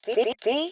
DIY.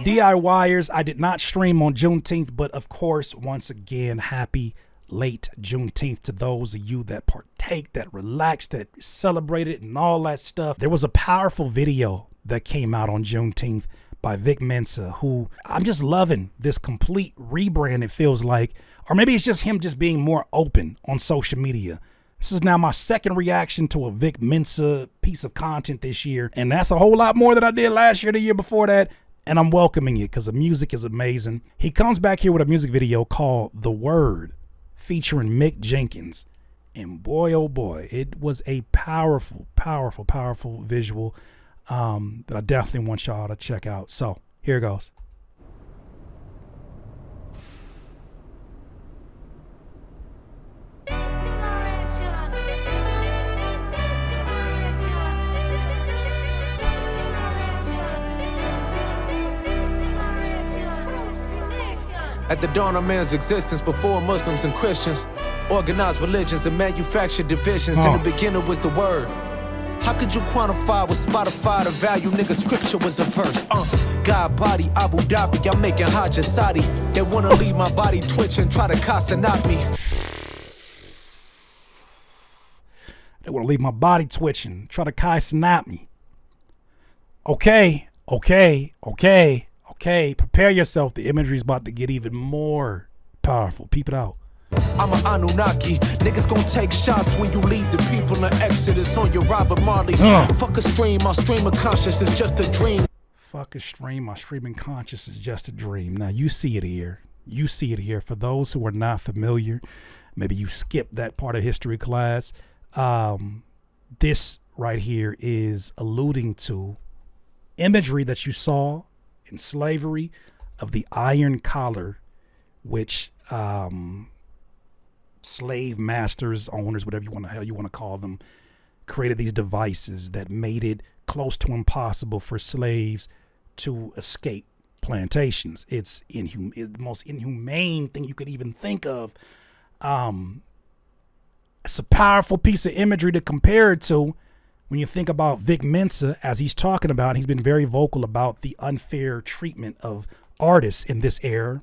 DIYers, I did not stream on Juneteenth, but of course, once again, happy late Juneteenth to those of you that partake, that relax, that celebrate it and all that stuff. There was a powerful video that came out on Juneteenth by Vic Mensa, who I'm just loving this complete rebrand, it feels like. Or maybe it's just him just being more open on social media. This is now my second reaction to a Vic Mensa piece of content this year. And that's a whole lot more than I did last year, the year before that. And I'm welcoming it because the music is amazing. He comes back here with a music video called The Word featuring Mick Jenkins. And boy, oh boy, it was a powerful, powerful, powerful visual that I definitely want y'all to check out. So here it goes. At the dawn of man's existence, before Muslims and Christians, organized religions and manufactured divisions, in the beginning was the word. How could you quantify with Spotify the value? Nigga, scripture was a verse. God body, Abu Dhabi, I'm making Hajj Saudi. They wanna leave my body twitching, try to casa knock me. They wanna leave my body twitching, try to casa knock me. Okay. Prepare yourself. The imagery is about to get even more powerful. Peep it out. I'm an Anunnaki. Niggas gon' take shots when you lead the people in Exodus on your Robert Marley. Fuck a stream, my stream of conscious is just a dream. Fuck a stream, my streaming conscious is just a dream. Now you see it here. You see it here. For those who are not familiar, maybe you skipped that part of history class. This right here is alluding to imagery that you saw in slavery of the iron collar, which slave masters, owners, whatever hell you want to call them, created these devices that made it close to impossible for slaves to escape plantations. It's the most inhumane thing you could even think of. It's a powerful piece of imagery to compare it to when you think about Vic Mensa, as he's talking about. He's been very vocal about the unfair treatment of artists in this era.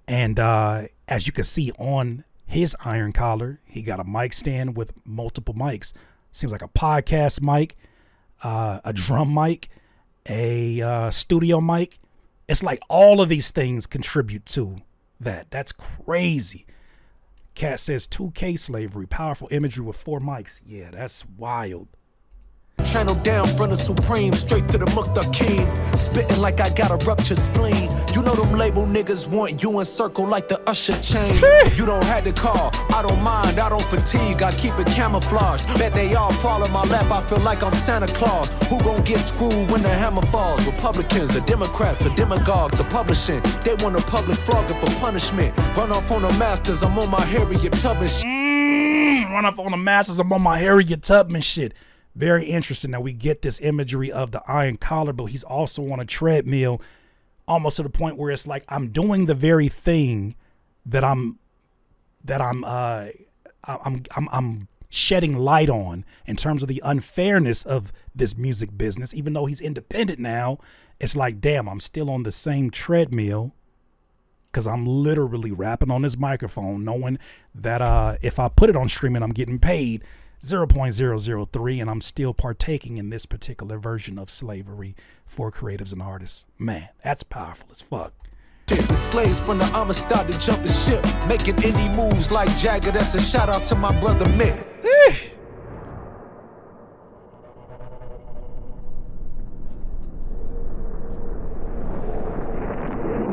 And as you can see on his iron collar, he got a mic stand with multiple mics. Seems like a podcast mic, a drum mic, a studio mic. It's like all of these things contribute to that. That's crazy. Cat says 2K slavery, powerful imagery with 4 mics. Yeah, that's wild. Channel down from the Supreme, straight to the Muqtakim. Spitting like I got a ruptured spleen. You know them label niggas want you in circle like the Usher chain. You don't have to call, I don't mind, I don't fatigue. I keep it camouflage. Bet they all fall in my lap, I feel like I'm Santa Claus. Who gon' get screwed when the hammer falls? Republicans or Democrats or demagogues, the publishing. They want a public flogging for punishment. Run off on the masters, I'm on my Harriet Tubman shit. Run off on the masters, I'm on my Harriet Tubman shit. Very interesting that we get this imagery of the iron collar, but he's also on a treadmill, almost to the point where it's like I'm doing the very thing that I'm shedding light on in terms of the unfairness of this music business. Even though he's independent now, it's like, damn, I'm still on the same treadmill because I'm literally rapping on this microphone, knowing that if I put it on streaming, I'm getting paid 0.003, and I'm still partaking in this particular version of slavery for creatives and artists. Man, that's powerful as fuck. The slaves from the Amistad to jump the ship, making indie moves like Jagger. That's a shout out to my brother Mick.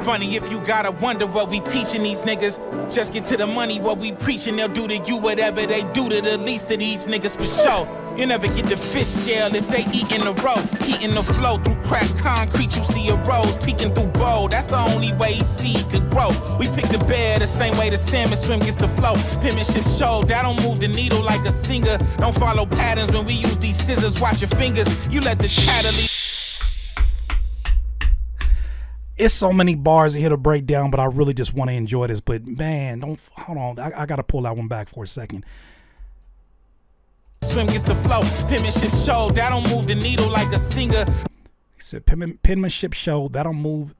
Funny if you gotta wonder what we teaching these niggas. Just get to the money, what we preaching. They'll do to you whatever they do to the least of these niggas for sure. You never get the fish scale if they eat in a row. Heating the flow through cracked concrete, you see a rose peeking through bowl. That's the only way seed could grow. We pick the bear the same way the salmon swim gets the flow. Penmanship show, that don't move the needle like a singer. Don't follow patterns when we use these scissors, watch your fingers. You let the chatter lead. It's so many bars here to break down, but I really just want to enjoy this. But man, hold on. I got to pull that one back for a second. swim gets the flow. Penmanship show, that don't move the needle like a singer. He said penmanship show, that don't move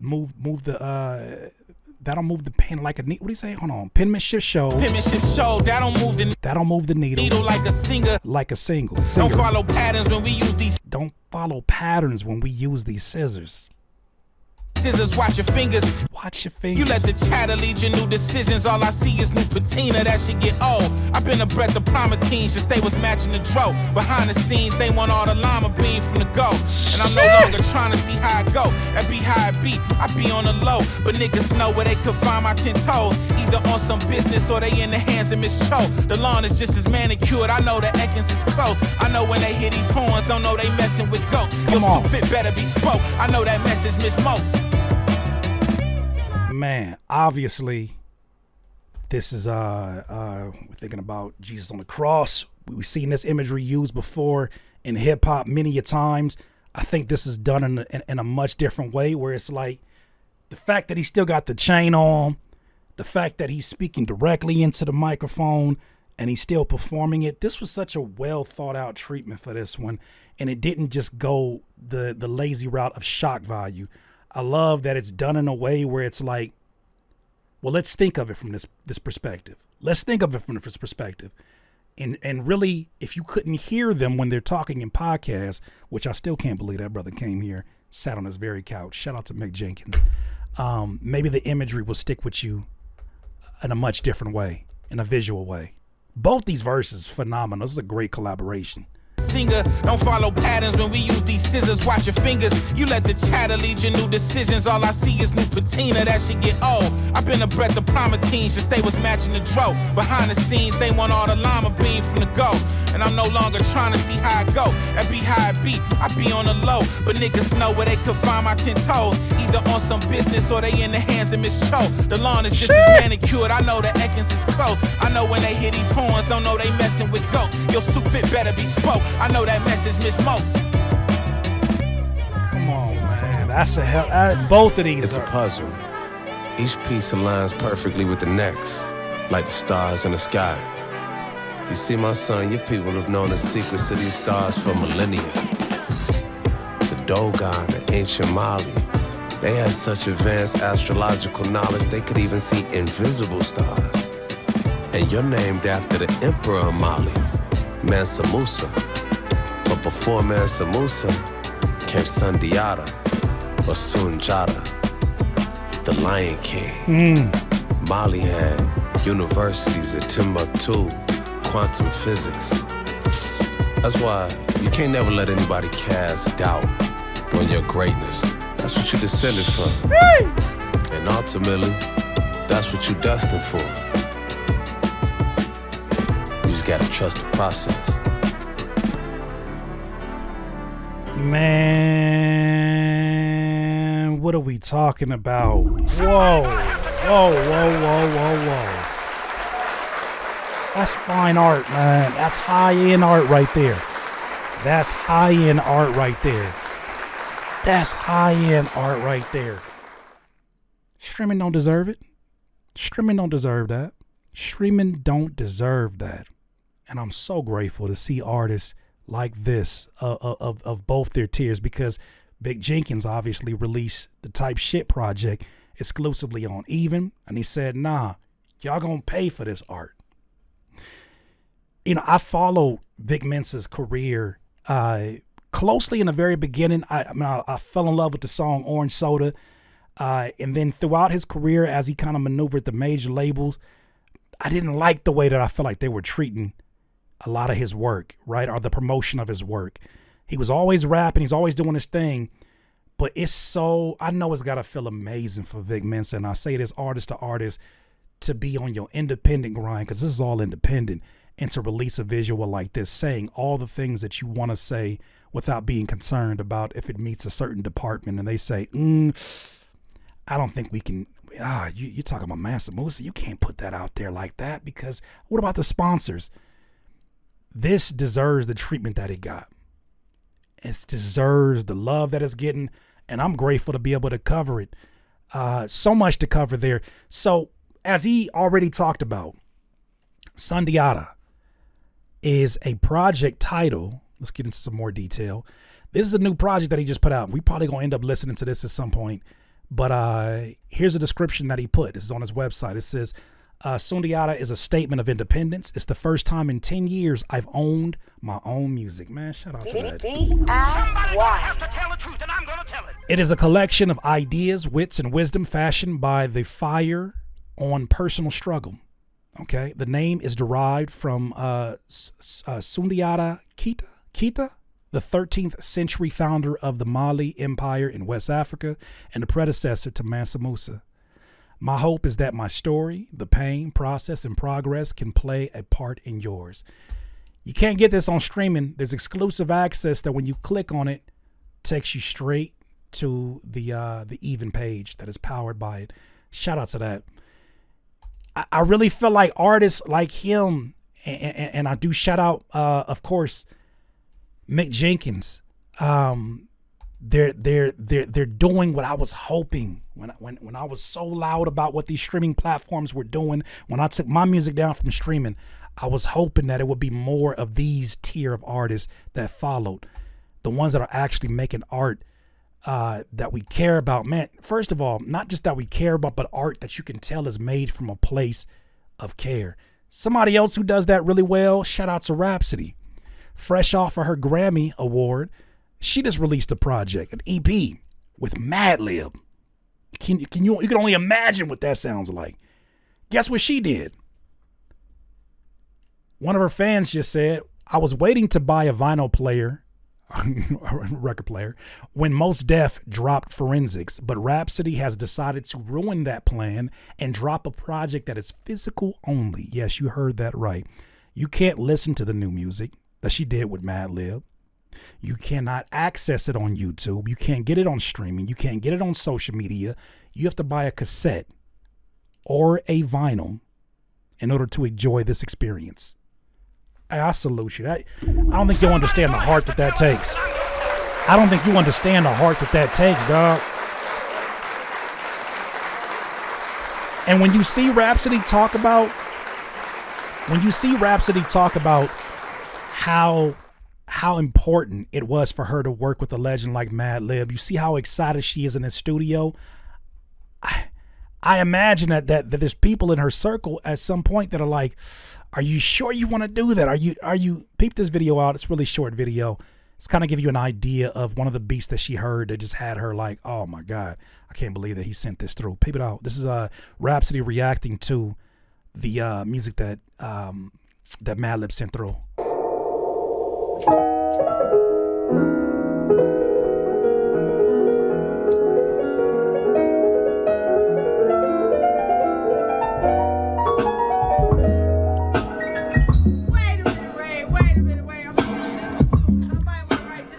the pen like a needle. What do you say? Hold on. Penmanship show, that don't move the needle like a singer. Like a single. Don't follow patterns when we use these. Don't follow patterns when we use these scissors. Scissors, watch your fingers. Watch your fingers. You let the chatter lead your new decisions. All I see is new patina, that shit get old. I've been a breath of Primatine, just they was matching the dro. Behind the scenes, they want all the llama beam from the go. And I'm no longer trying to see how I go. That be how I be, I be on the low. But niggas know where they could find my 10 toes. Either on some business or they in the hands of Miss Cho. The lawn is just as manicured, I know the Ekins is close. I know when they hear these horns, don't know they messing with ghosts. Your suit fit better be spoke, I know that message miss most. Man, obviously, this is we're thinking about Jesus on the cross. We've seen this imagery used before in hip hop many a times. I think this is done in a much different way, where it's like the fact that he still got the chain on, the fact that he's speaking directly into the microphone, and he's still performing it. This was such a well thought out treatment for this one, and it didn't just go the lazy route of shock value. I love that it's done in a way where it's like, well, let's think of it from this perspective. Let's think of it from this perspective. And really, if you couldn't hear them when they're talking in podcasts, which I still can't believe that brother came here, sat on his very couch. Shout out to Mick Jenkins. Maybe the imagery will stick with you in a much different way, in a visual way. Both these verses, phenomenal. This is a great collaboration. Singer, don't follow patterns when we use these scissors, watch your fingers. You let the chatter lead your new decisions. All I see is new patina, that shit get old. I've been a breath of Primatine, just they was matching the dro. Behind the scenes, they want all the llama beam from the go. And I'm no longer trying to see how I go. That be how I be on the low. But niggas know where they could find my 10 toes. Either on some business or they in the hands of Miss Cho. The lawn is just as manicured, I know the Ekins is close. I know when they hear these horns, don't know they messing with ghosts. Your suit fit better be spoke, I know that message miss most. Come on, man. That's a hell. Both of these. It's a puzzle. Each piece aligns perfectly with the next, like the stars in the sky. You see, my son, your people have known the secrets of these stars for millennia. The Dogon, the ancient Mali, they had such advanced astrological knowledge they could even see invisible stars. And you're named after the emperor of Mali, Mansa Musa. But before Mansa Musa came Sundiata, or Sundiata, the Lion King. Mali had universities at Timbuktu, quantum physics. That's why you can't never let anybody cast doubt on your greatness. That's what you're descended from. And ultimately, that's what you're destined for. You just gotta trust the process. Man, what are we talking about? Whoa. That's fine art, man. That's high-end art right there. That's high-end art right there. That's high-end art right there. Streaming don't deserve it. Streaming don't deserve that. Streaming don't deserve that. And I'm so grateful to see artists like this of both their tiers, because Vic Jenkins obviously released the Type Shit project exclusively on Even, and he said, nah, y'all gonna pay for this art. You know, I followed Vic Mensa's career closely in the very beginning. I fell in love with the song Orange Soda, and then throughout his career, as he kind of maneuvered the major labels, I didn't like the way that I felt like they were treating a lot of his work, right? Or the promotion of his work. He was always rapping. He's always doing his thing. But it's so, I know it's got to feel amazing for Vic Mensa. And I say this artist to artist, to be on your independent grind, because this is all independent, and to release a visual like this, saying all the things that you want to say without being concerned about if it meets a certain department. And they say, I don't think we can, you're talking about Mansa Musa. You can't put that out there like that, because what about the sponsors? This deserves the treatment that it got. It deserves the love that it's getting, and I'm grateful to be able to cover it. So much to cover there. So, as he already talked about, Sundiata, is a project title. Let's get into some more detail. This is a new project that he just put out. We probably gonna end up listening to this at some point. But here's a description that he put. This is on his website. It says, Sundiata is a statement of independence. It's the first time in 10 years I've owned my own music. Man, shout out to that. It is a collection of ideas, wits, and wisdom fashioned by the fire on personal struggle. Okay, the name is derived from Sundiata Keita, the 13th century founder of the Mali Empire in West Africa and the predecessor to Mansa Musa. My hope is that my story, the pain, process, and progress can play a part in yours. You can't get this on streaming. There's exclusive access that when you click on it, takes you straight to the Even page that is powered by it. Shout out to that. I really feel like artists like him, and I do shout out, of course, Mick Jenkins. They're doing what I was hoping when I was so loud about what these streaming platforms were doing. When I took my music down from streaming, I was hoping that it would be more of these tier of artists that followed, the ones that are actually making art that we care about. Man, first of all, not just that we care about, but art that you can tell is made from a place of care. Somebody else who does that really well, shout out to Rapsody. Fresh off of her Grammy Award, she just released a project, an EP with Madlib. You can only imagine what that sounds like. Guess what she did? One of her fans just said, I was waiting to buy a vinyl player, record player, when Mos Def dropped Forensics, but Rapsody has decided to ruin that plan and drop a project that is physical only. Yes, you heard that right. You can't listen to the new music that she did with Madlib. You cannot access it on YouTube. You can't get it on streaming. You can't get it on social media. You have to buy a cassette or a vinyl in order to enjoy this experience. I salute you. I don't think you'll understand the heart that takes. I don't think you understand the heart that takes, dog. And when you see Rapsody talk about how important it was for her to work with a legend like Madlib, you see how excited she is in the studio. I imagine that there's people in her circle at some point that are like, are you sure you want to do that? Are you peep this video out? It's a really short video. It's kind of give you an idea of one of the beats that she heard that just had her like, oh my God, I can't believe that he sent this through. Peep it out. This is Rapsody reacting to the music that Madlib sent through.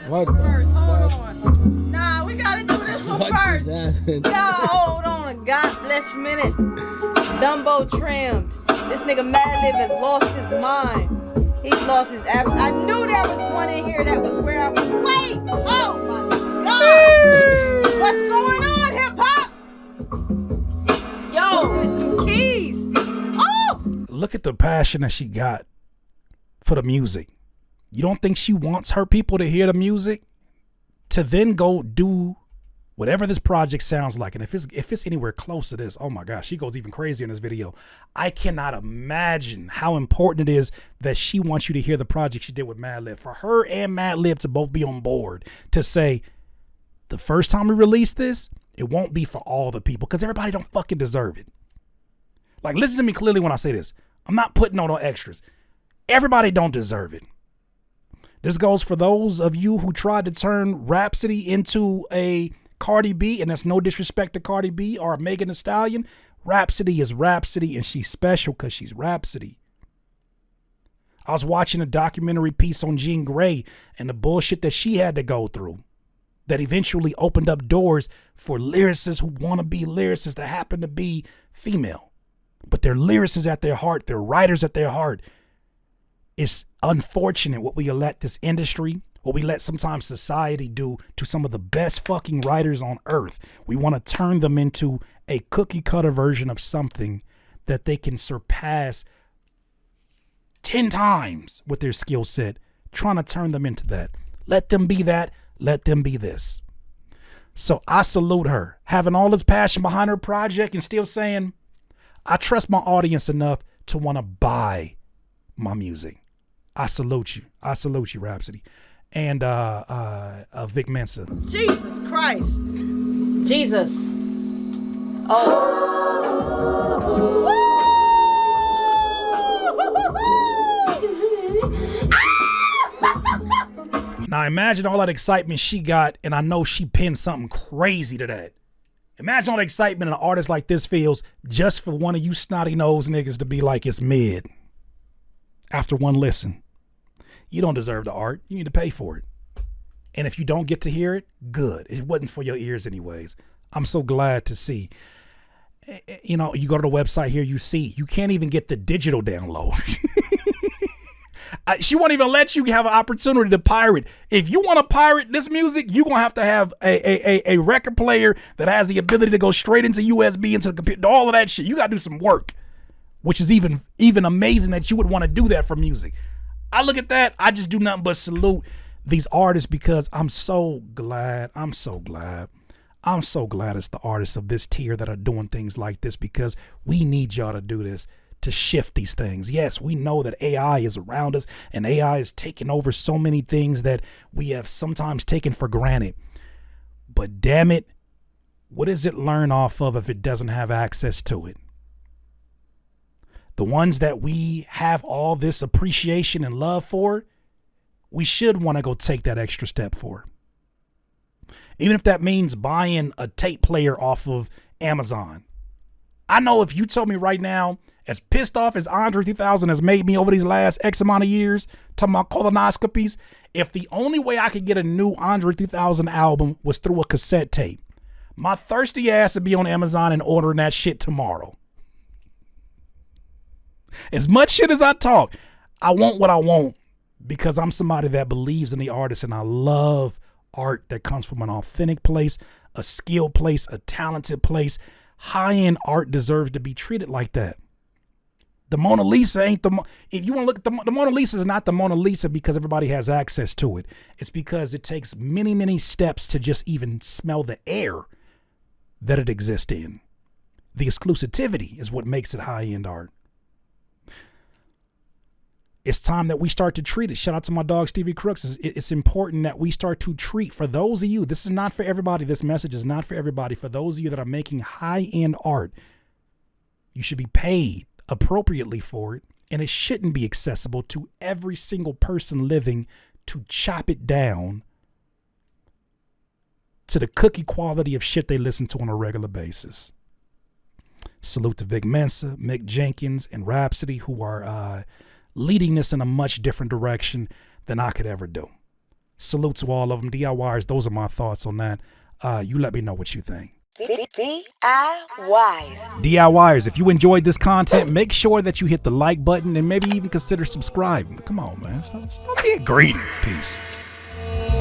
What the Hold on. Nah, we gotta do this one What first. just happened? Y'all hold on a God bless minute. Dumbo Trims. This nigga Madlib has lost his mind. He's lost his app. I knew there was one in here that was where I was. Wait! Oh my God! What's going on, hip hop? Yo, keys. Oh! Look at the passion that she got for the music. You don't think she wants her people to hear the music to then go do whatever this project sounds like? And if it's anywhere close to this, oh my gosh, she goes even crazier in this video. I cannot imagine how important it is that she wants you to hear the project she did with Madlib. For her and Madlib to both be on board to say, the first time we release this, it won't be for all the people because everybody don't fucking deserve it. Like, listen to me clearly when I say this. I'm not putting on no extras. Everybody don't deserve it. This goes for those of you who tried to turn Rapsody into a Cardi B, and that's no disrespect to Cardi B or Megan Thee Stallion. Rapsody is Rapsody, and she's special because she's Rapsody. I was watching a documentary piece on Jean Grey and the bullshit that she had to go through that eventually opened up doors for lyricists who want to be lyricists that happen to be female. But they're lyricists at their heart. They're writers at their heart. It's unfortunate what we let this industry, what we let sometimes society do to some of the best fucking writers on earth. We want to turn them into a cookie cutter version of something that they can surpass 10 times with their skill set, trying to turn them into that. Let them be that. Let them be this. So I salute her, having all this passion behind her project and still saying, I trust my audience enough to want to buy my music. I salute you. I salute you, Rapsody. And Vic Mensa. Jesus Christ. Jesus. Oh. Now imagine all that excitement she got, and I know she pinned something crazy to that. Imagine all the excitement an artist like this feels just for one of you snotty nose niggas to be like it's mid. After one listen. You don't deserve the art. You need to pay for it. And if you don't get to hear it, good. It wasn't for your ears anyways. I'm so glad to see. You know, you go to the website here, you see, you can't even get the digital download. She won't even let you have an opportunity to pirate. If you want to pirate this music, you're going to have a record player that has the ability to go straight into USB, into the computer, all of that shit. You got to do some work, which is even amazing that you would want to do that for music. I look at that. I just do nothing but salute these artists because I'm so glad. I'm so glad it's the artists of this tier that are doing things like this because we need y'all to do this. To shift these things. Yes, we know that AI is around us and AI is taking over so many things that we have sometimes taken for granted. But damn it, what does it learn off of if it doesn't have access to it? The ones that we have all this appreciation and love for, we should want to go take that extra step for. Even if that means buying a tape player off of Amazon. I know if you told me right now, as pissed off as Andre 3000 has made me over these last X amount of years, talking about colonoscopies, if the only way I could get a new Andre 3000 album was through a cassette tape, my thirsty ass would be on Amazon and ordering that shit tomorrow. As much shit as I talk, I want what I want because I'm somebody that believes in the artist and I love art that comes from an authentic place, a skilled place, a talented place. High-end art deserves to be treated like that. The Mona Lisa ain't if you want to look at the Mona Lisa is not the Mona Lisa because everybody has access to it. It's because it takes many, many steps to just even smell the air that it exists in. The exclusivity is what makes it high-end art. It's time that we start to treat it. Shout out to my dog, Stevie Crooks. It's important that we start to treat, for those of you, this is not for everybody. This message is not for everybody. For those of you that are making high-end art, you should be paid appropriately for it, and it shouldn't be accessible to every single person living to chop it down to the cookie quality of shit they listen to on a regular basis. Salute to Vic Mensa, Mick Jenkins, and Rapsody, who are leading this in a much different direction than I could ever do. Salute to all of them. DIYers, those are my thoughts on that. You let me know what you think. DIYers, if you enjoyed this content, make sure that you hit the like button and maybe even consider subscribing. Come on, man. Stop being greedy. Peace.